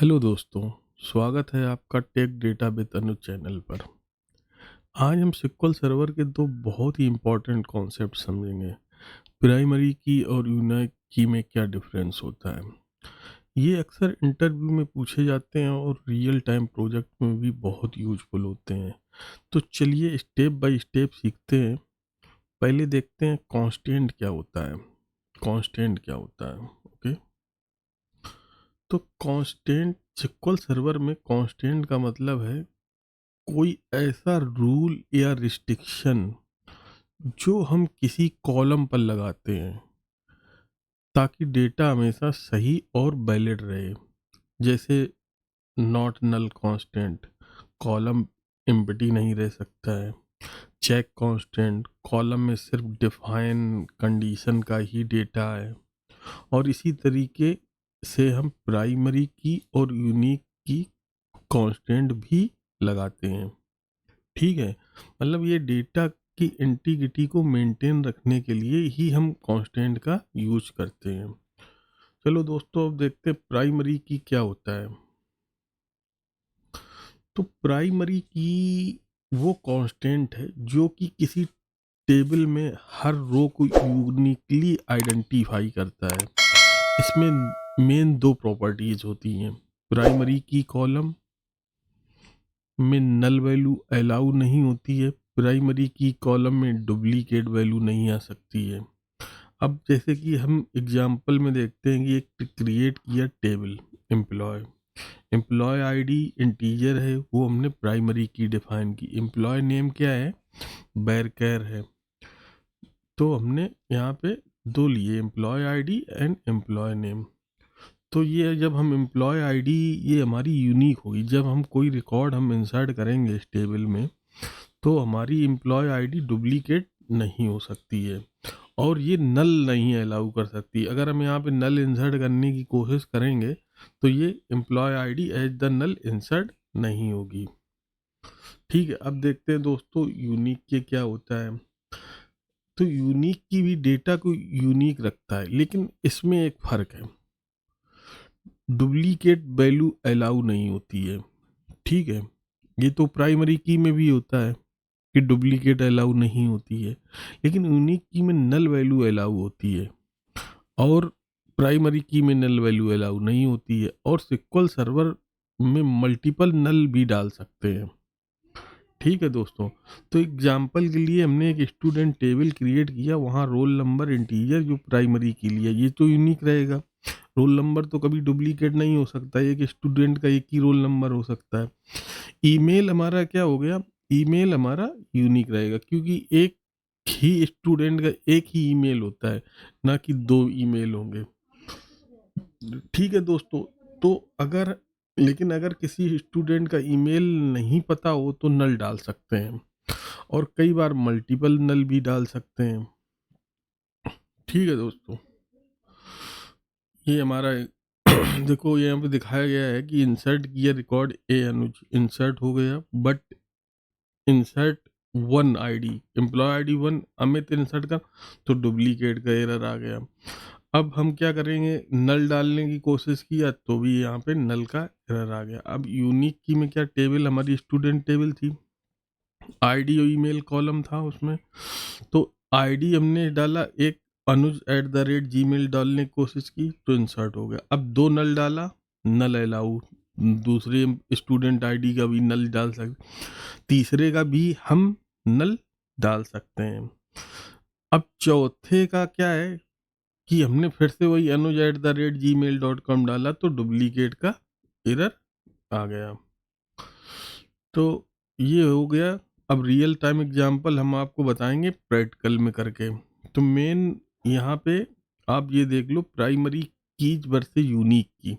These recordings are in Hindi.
हेलो दोस्तों, स्वागत है आपका tech data with Anuj channel पर। आज हम सिक्वल सर्वर के दो बहुत ही इम्पोर्टेंट कॉन्सेप्ट समझेंगे। प्राइमरी की और यूनिक की में क्या डिफरेंस होता है। ये अक्सर इंटरव्यू में पूछे जाते हैं और रियल टाइम प्रोजेक्ट में भी बहुत यूजफुल होते हैं। तो चलिए स्टेप बाय स्टेप सीखते हैं। पहले देखते हैं कांस्टेंट क्या होता है। कांस्टेंट क्या होता है, ओके। तो कांस्टेंट सिक्वल सर्वर में कांस्टेंट का मतलब है कोई ऐसा रूल या रिस्ट्रिक्शन जो हम किसी कॉलम पर लगाते हैं ताकि डेटा हमेशा सही और वैलिड रहे। जैसे not null constant, column empty नहीं रह सकता है। चेक कांस्टेंट, कॉलम में सिर्फ डिफाइन कंडीशन का ही डेटा है। और इसी तरीके से हम प्राइमरी की और यूनिक की कांस्टेंट भी लगाते हैं। ठीक है, मतलब ये डेटा की इंटीग्रिटी को मेंटेन रखने के लिए ही हम कांस्टेंट का यूज करते हैं। चलो दोस्तों, अब देखते हैं प्राइमरी की क्या होता है। तो प्राइमरी की वो कांस्टेंट है जो कि किसी टेबल में हर रो को यूनिकली आइडेंटिफाई करता है। इसमें मेन दो प्रॉपर्टीज होती हैं। प्राइमरी की कॉलम में नल वैल्यू अलाउ नहीं होती है। प्राइमरी की कॉलम में डुप्लीकेट वैल्यू नहीं आ सकती है। अब जैसे कि हम एग्जांपल में देखते हैं कि एक क्रिएट किया table employee. Employee ID integer है, वो हमने प्राइमरी की डिफाइन की। एम्प्लॉय नेम क्या है, बैरकैर है। तो हमने यहाँ पे दो लिए, employee ID and employee name. तो ये जब हम एम्प्लॉय आईडी, ये हमारी यूनिक होगी। जब हम कोई रिकॉर्ड हम इंसर्ट करेंगे इस टेबल में तो हमारी एम्प्लॉय आईडी डुप्लीकेट नहीं हो सकती है और ये नल नहीं अलाउ कर सकती। अगर हम यहाँ पे नल इंसर्ट करने की कोशिश करेंगे तो ये employee ID as the null insert नहीं होगी। ठीक है, अब देखते हैं दोस्तों यूनिक के क्या होता है। तो यूनिक की भी डेटा को यूनिक रखता है, लेकिन इसमें एक फ़र्क है, डुप्लीकेट वैल्यू अलाउ नहीं होती है। ठीक है, ये तो प्राइमरी की में भी होता है कि डुप्लीकेट अलाउ नहीं होती है, लेकिन यूनिक की में नल वैल्यू अलाउ होती है और प्राइमरी की में नल वैल्यू अलाउ नहीं होती है। और सिक्वल सर्वर में मल्टीपल नल भी डाल सकते हैं। ठीक है दोस्तों, तो एग्जाम्पल के लिए हमने एक स्टूडेंट टेबल क्रिएट किया, वहाँ रोल नंबर इंटीजर जो प्राइमरी के लिए, ये तो यूनिक रहेगा। रोल नंबर तो कभी डुप्लीकेट नहीं हो सकता, एक स्टूडेंट का एक ही रोल नंबर हो सकता है। ईमेल हमारा क्या हो गया, ईमेल हमारा यूनिक रहेगा क्योंकि एक ही स्टूडेंट का एक ही ईमेल होता है, ना कि दो ईमेल होंगे। ठीक है दोस्तों, तो अगर लेकिन अगर किसी स्टूडेंट का ईमेल नहीं पता हो तो नल डाल सकते हैं और कई बार मल्टीपल नल भी डाल सकते हैं। ठीक है दोस्तों, ये हमारा देखो यहाँ पे दिखाया गया है कि इंसर्ट किया रिकॉर्ड ए अनुज, इंसर्ट हो गया, but insert one ID, employee ID one, Amit insert का तो डुप्लीकेट का एरर आ गया। अब हम क्या करेंगे, नल डालने की कोशिश किया तो भी यहाँ पे नल का एरर आ गया। अब यूनिक की में क्या, टेबल हमारी स्टूडेंट टेबल थी, आईडी और ईमेल कॉलम था उसमें, तो आईडी हमने डाला एक anuj@gmail डालने की कोशिश की तो इंसर्ट हो गया। अब दो नल डाला, नल अलाउ, दूसरे स्टूडेंट आईडी का भी नल डाल सकते, तीसरे का भी हम नल डाल सकते हैं। अब चौथे का क्या है कि हमने फिर से वही anuj@gmail.com डाला तो डुप्लीकेट का एरर आ गया। तो ये हो गया। अब रियल टाइम एग्जांपल हम आपको बताएंगे प्रैक्टिकल में करके। तो मेन यहाँ पे आप ये देख लो, प्राइमरी कीज वर्सेस यूनिक की।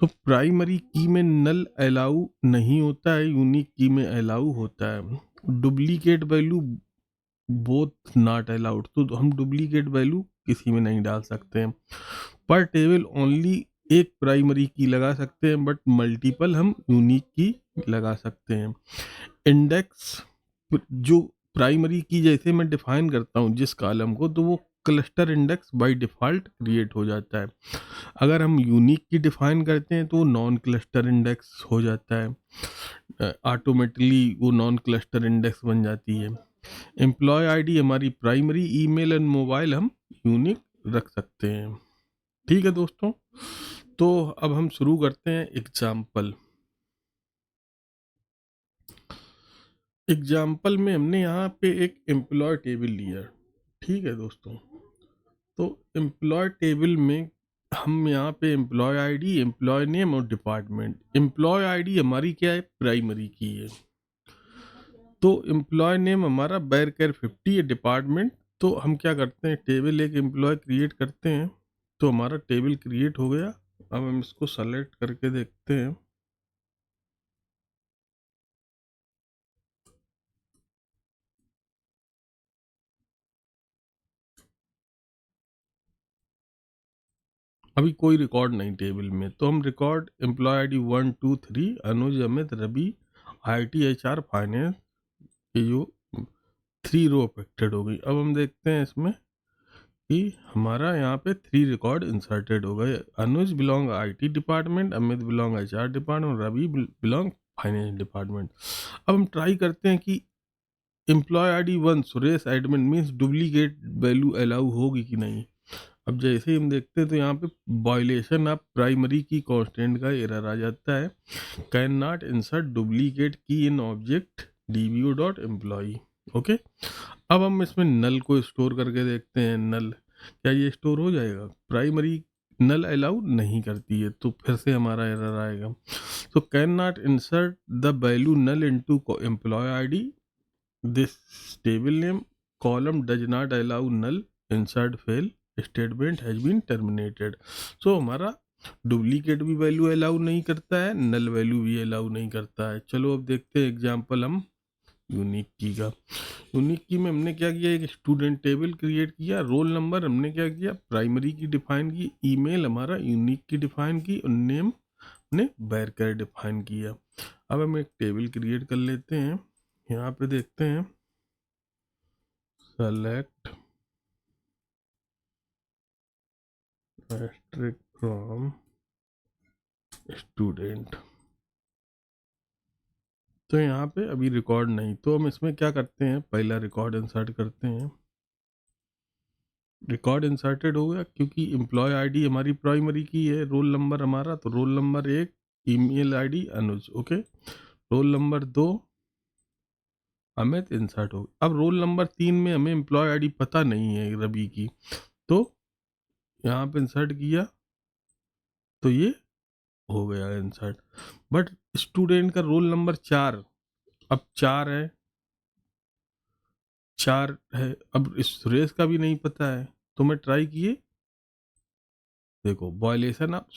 तो प्राइमरी की में नल अलाउ नहीं होता है, यूनिक की में अलाउ होता है। Duplicate value both not allowed, तो हम डुप्लीकेट वैल्यू किसी में नहीं डाल सकते हैं। पर टेबल ओनली एक प्राइमरी की लगा सकते हैं, बट मल्टीपल हम यूनिक की लगा सकते हैं। इंडेक्स जो प्राइमरी की जैसे मैं डिफाइन करता हूँ जिस कॉलम को, तो वो cluster index by default create हो जाता है। अगर हम यूनिक की डिफ़ाइन करते हैं तो नॉन क्लस्टर इंडेक्स हो जाता है, ऑटोमेटिकली वो नॉन क्लस्टर इंडेक्स बन जाती है। एम्प्लॉय आईडी हमारी प्राइमरी, ईमेल एंड मोबाइल हम यूनिक रख सकते हैं। ठीक है दोस्तों, तो अब हम शुरू करते हैं एग्जाम्पल। एग्जाम्पल में हमने यहाँ पे एक एम्प्लॉय टेबल लिया। ठीक है दोस्तों, तो एम्प्लॉय टेबल में हम यहाँ पे एम्प्लॉय आईडी, एम्प्लॉय नेम और डिपार्टमेंट। एम्प्लॉय आईडी हमारी क्या है, प्राइमरी की है। तो एम्प्लॉय नेम हमारा बैरकर 50 है। डिपार्टमेंट, तो हम क्या करते हैं, टेबल एक एम्प्लॉय क्रिएट करते हैं। तो हमारा टेबल क्रिएट हो गया। अब हम इसको सेलेक्ट करके देखते हैं। अभी कोई रिकॉर्ड नहीं टेबल में, तो हम record employ ID 1 2 3 Anuj, Amit, Ravi, IT, HR, finance, ये जो 3 रो अफेक्टेड हो गई। अब हम देखते हैं इसमें कि हमारा यहाँ पे 3 रिकॉर्ड इंसर्टेड हो गए। Anuj belong IT department, Amit belong HR department, Ravi belong finance department. अब हम ट्राई करते हैं कि employ ID 1 Suresh admin means duplicate value allow होगी कि नहीं। अब जैसे ही हम देखते हैं तो यहाँ पे violation of primary key constant का एरर आ जाता है। Cannot insert duplicate key in object DBO dot employee. Okay, अब हम इसमें नल को स्टोर करके देखते हैं। नल क्या ये स्टोर हो जाएगा, प्राइमरी नल अलाउ नहीं करती है, तो फिर से हमारा एरर आएगा। तो cannot insert the value null into employ ID, this table name column does not allow null, insert fail, statement has been terminated. So हमारा डुप्लीकेट भी वैल्यू अलाउ नहीं करता है, नल वैल्यू भी अलाउ नहीं करता है। चलो अब देखते हैं एग्जांपल हम यूनिक की का। यूनिक की में हमने क्या किया, एक स्टूडेंट टेबल क्रिएट किया। रोल नंबर हमने क्या किया, प्राइमरी की डिफाइन की। ईमेल हमारा यूनिक की डिफाइन की, और नेम ने बैरकर डिफाइन किया। अब हम एक टेबल क्रिएट कर लेते हैं। यहाँ पे देखते हैं, सेलेक्ट asterisk फ्रॉम स्टूडेंट। तो यहाँ पे अभी रिकॉर्ड नहीं, तो हम इसमें क्या करते हैं, पहला रिकॉर्ड इंसर्ट करते हैं। रिकॉर्ड इंसर्टेड हो गया क्योंकि एम्प्लॉय आईडी हमारी प्राइमरी की है। रोल नंबर हमारा, तो roll number 1, email ID Anuj. Okay, roll number 2 Amit, insert हो गया। अब रोल नंबर 3 में हमें एम्प्लॉय आईडी पता नहीं है रवि की, तो यहाँ पे इंसर्ट किया तो ये हो गया इंसर्ट। बट स्टूडेंट का रोल नंबर 4, अब 4 है, 4 है। अब इस सुरेश का भी नहीं पता है, तो मैं ट्राई किए, देखो वायलेशन आप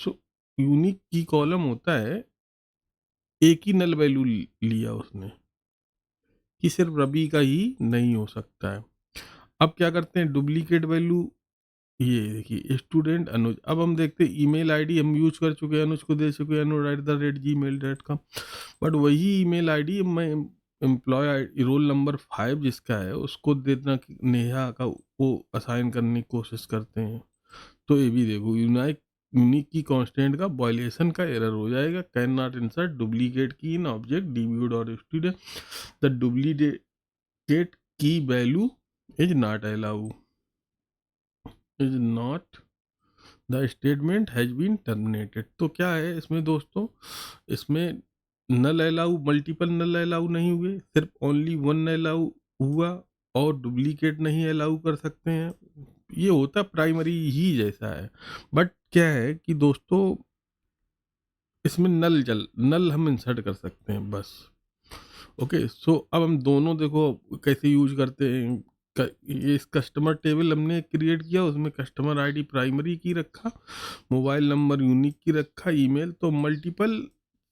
यूनिक की कॉलम होता है, एक ही नल वैल्यू लिया उसने कि सिर्फ रवि का ही नहीं हो सकता है। अब क्या करते हैं, डुप्लीकेट वैल्यू, ये देखिए स्टूडेंट अनुज। अब हम देखते हैं ईमेल आईडी हम यूज कर चुके हैं, अनुज को दे चुके हैं, अनुज@gmail.com। बट वही ईमेल आईडी मैं एम्प्लॉय रोल नंबर 5 जिसका है उसको देना, नेहा का वो असाइन करने की कोशिश करते हैं। तो ये भी देखो यूनिक की कांस्टेंट का वायलेशन का एरर हो जाएगा। Can not insert duplicate key in object DBO dot student, the duplicate key value is not allow, is not, the statement has been terminated. तो क्या है इसमें दोस्तों, इसमें null allow, multiple null allow नहीं हुए, सिर्फ ओनली वन अलाउ हुआ, और डुप्लीकेट नहीं अलाउ कर सकते हैं। ये होता प्राइमरी ही जैसा है। बट क्या है कि दोस्तों इसमें नल हम इंसर्ट कर सकते हैं बस। ओके, सो अब हम दोनों देखो कैसे यूज करते हैं। ये इस कस्टमर टेबल हमने क्रिएट किया, उसमें कस्टमर आईडी प्राइमरी की रखा, मोबाइल नंबर यूनिक की रखा, ईमेल। तो मल्टीपल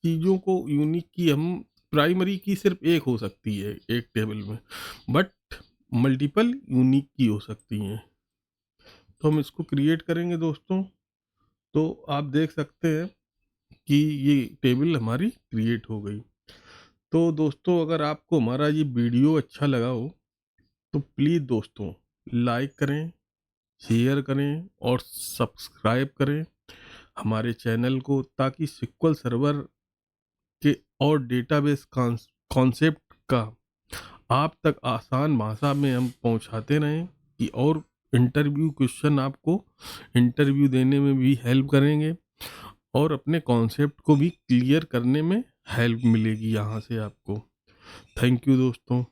चीज़ों को यूनिक की हम, प्राइमरी की सिर्फ एक हो सकती है एक टेबल में, बट मल्टीपल यूनिक की हो सकती हैं। तो हम इसको क्रिएट करेंगे दोस्तों, तो आप देख सकते हैं कि ये टेबल हमारी क्रिएट हो गई। तो दोस्तों अगर आपको हमारा ये वीडियो अच्छा लगा हो तो प्लीज़ दोस्तों लाइक करें, शेयर करें और सब्सक्राइब करें हमारे चैनल को, ताकि SQL सर्वर के और डेटाबेस कॉन्सेप्ट का आप तक आसान भाषा में हम पहुंचाते रहें, कि और इंटरव्यू क्वेश्चन आपको इंटरव्यू देने में भी हेल्प करेंगे और अपने कॉन्सेप्ट को भी क्लियर करने में हेल्प मिलेगी यहाँ से आपको। थैंक यू दोस्तों।